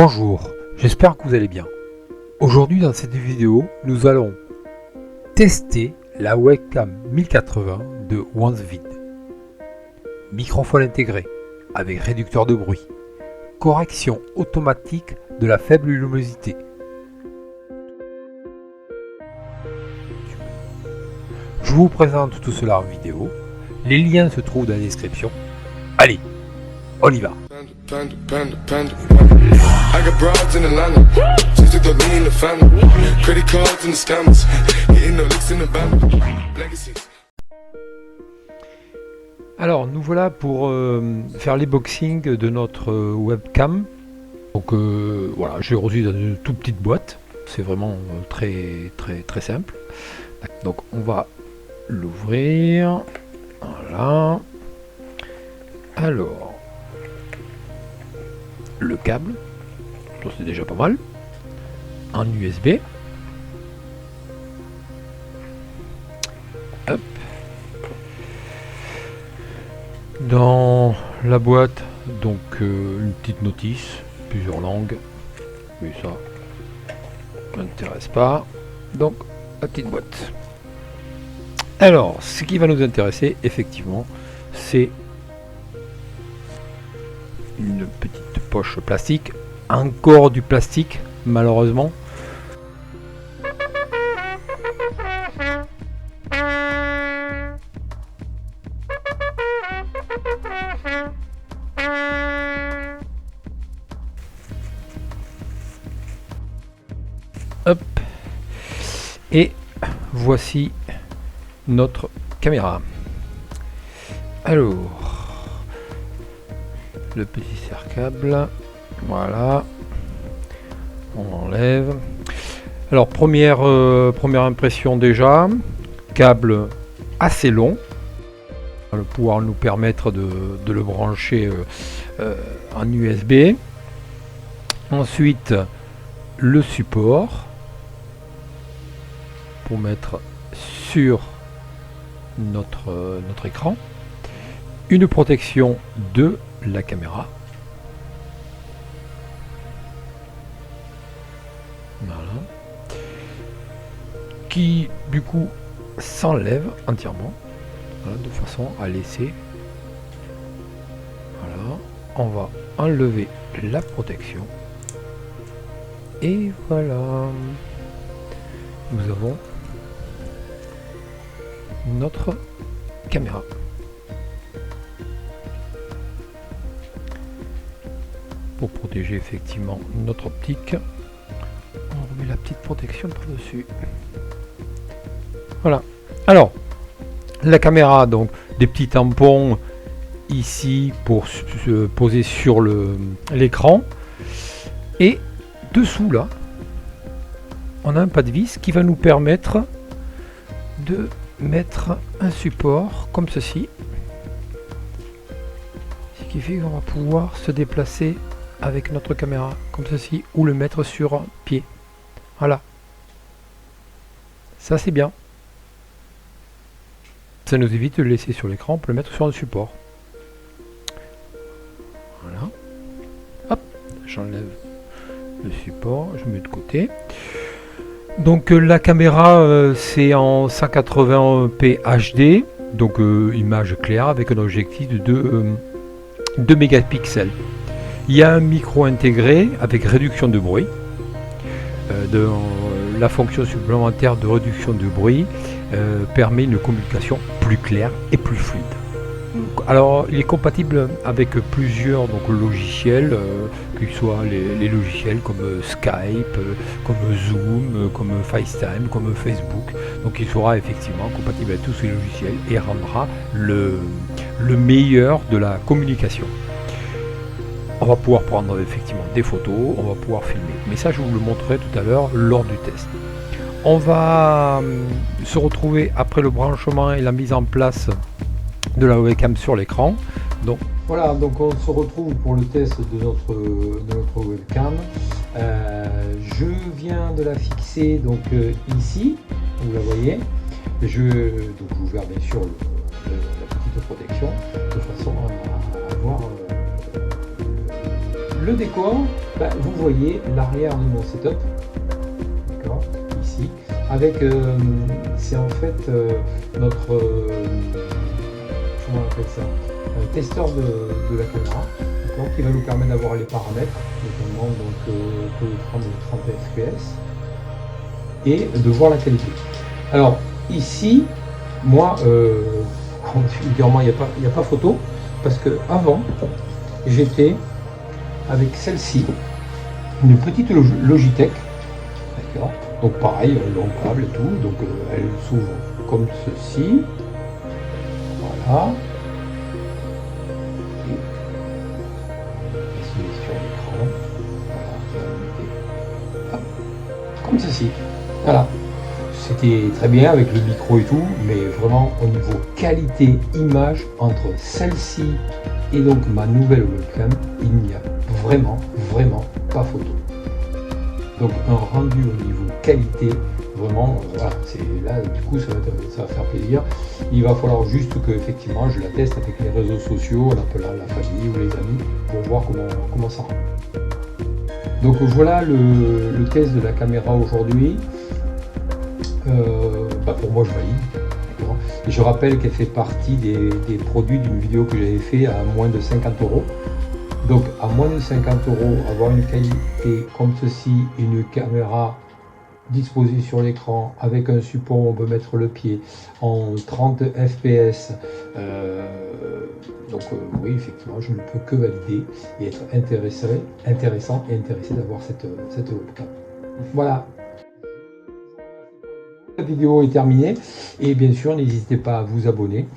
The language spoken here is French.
Bonjour, j'espère que vous allez bien. Aujourd'hui dans cette vidéo, nous allons tester la webcam 1080 de OneVid. Microphone intégré avec réducteur de bruit, correction automatique de la faible luminosité. Je vous présente tout cela en vidéo, les liens se trouvent dans la description. Allez, on y va. I got broads in Atlanta, just took the lean in the family, credit cards and the scammers, hitting the licks in the band, legacies. Alors nous voilà pour faire l'unboxing de notre webcam. Donc voilà, j'ai reçu dans une toute petite boîte, c'est vraiment très simple. Donc on va l'ouvrir, voilà. Alors le câble, c'est déjà pas mal, un USB, hop. Dans la boîte, donc une petite notice, plusieurs langues, mais ça m'intéresse pas, donc la petite boîte. Alors ce qui va nous intéresser effectivement, c'est une petite poche plastique, encore du plastique malheureusement. Hop, et voici notre caméra. Alors le petit serre-câble, voilà, on enlève. Alors première impression déjà, câble assez long, va pouvoir nous permettre de le brancher en USB. Ensuite le support pour mettre sur notre écran, une protection de la caméra, voilà, qui du coup s'enlève entièrement, voilà, de façon à laisser, voilà, on va enlever la protection et voilà, nous avons notre caméra. Pour protéger effectivement notre optique, on remet la petite protection par dessus. Voilà. Alors la caméra, donc des petits tampons ici pour se poser sur l'écran, et dessous là on a un pas de vis qui va nous permettre de mettre un support comme ceci, ce qui fait qu'on va pouvoir se déplacer avec notre caméra comme ceci, ou le mettre sur un pied. Voilà, ça c'est bien, ça nous évite de le laisser sur l'écran, on peut le mettre sur un support. Voilà, hop, j'enlève le support, je mets de côté. Donc la caméra c'est en 180p HD, donc image claire avec un objectif de 2 mégapixels. Il y a un micro intégré avec réduction de bruit. La fonction supplémentaire de réduction de bruit permet une communication plus claire et plus fluide. Alors il est compatible avec plusieurs logiciels, que ce soit les logiciels comme Skype, comme Zoom, comme FaceTime, comme Facebook. Donc il sera effectivement compatible avec tous ces logiciels et rendra le meilleur de la communication. On va pouvoir prendre effectivement des photos, on va pouvoir filmer, mais ça je vous le montrerai tout à l'heure lors du test. On va se retrouver après le branchement et la mise en place de la webcam sur l'écran. Donc voilà, donc on se retrouve pour le test de notre webcam. Je viens de la fixer donc ici, vous la voyez. Donc j'ouvre bien sûr la petite protection de façon à avoir le décor, vous voyez l'arrière de mon setup, d'accord, ici, avec, c'est en fait notre, comment on appelle ça, testeur de la caméra, qui va nous permettre d'avoir les paramètres, notamment donc, pour le 30 fps, et de voir la qualité. Alors ici, moi, évidemment, il n'y a pas photo, parce que avant, j'étais avec celle-ci, une petite Logitech, d'accord. Donc pareil, long câble et tout, donc elle s'ouvre comme ceci, voilà. Et elle se met sur l'écran, voilà, comme ceci, voilà. C'était très bien avec le micro et tout, mais vraiment au niveau qualité image entre celle-ci et donc ma nouvelle webcam, il n'y a vraiment pas photo. Donc un rendu au niveau qualité, vraiment, voilà, c'est là du coup ça va faire plaisir. Il va falloir juste que effectivement je la teste avec les réseaux sociaux, en appelant la famille ou les amis pour voir comment ça rend. Donc voilà le test de la caméra aujourd'hui. Pour moi je valide. Et je rappelle qu'elle fait partie des produits d'une vidéo que j'avais fait à moins de 50 €. Donc à moins de 50 €, avoir une qualité comme ceci, une caméra disposée sur l'écran avec un support où on peut mettre le pied en 30 fps. Oui, effectivement, je ne peux que valider et être intéressant et intéressé d'avoir cette webcam. Voilà. La vidéo est terminée et bien sûr n'hésitez pas à vous abonner.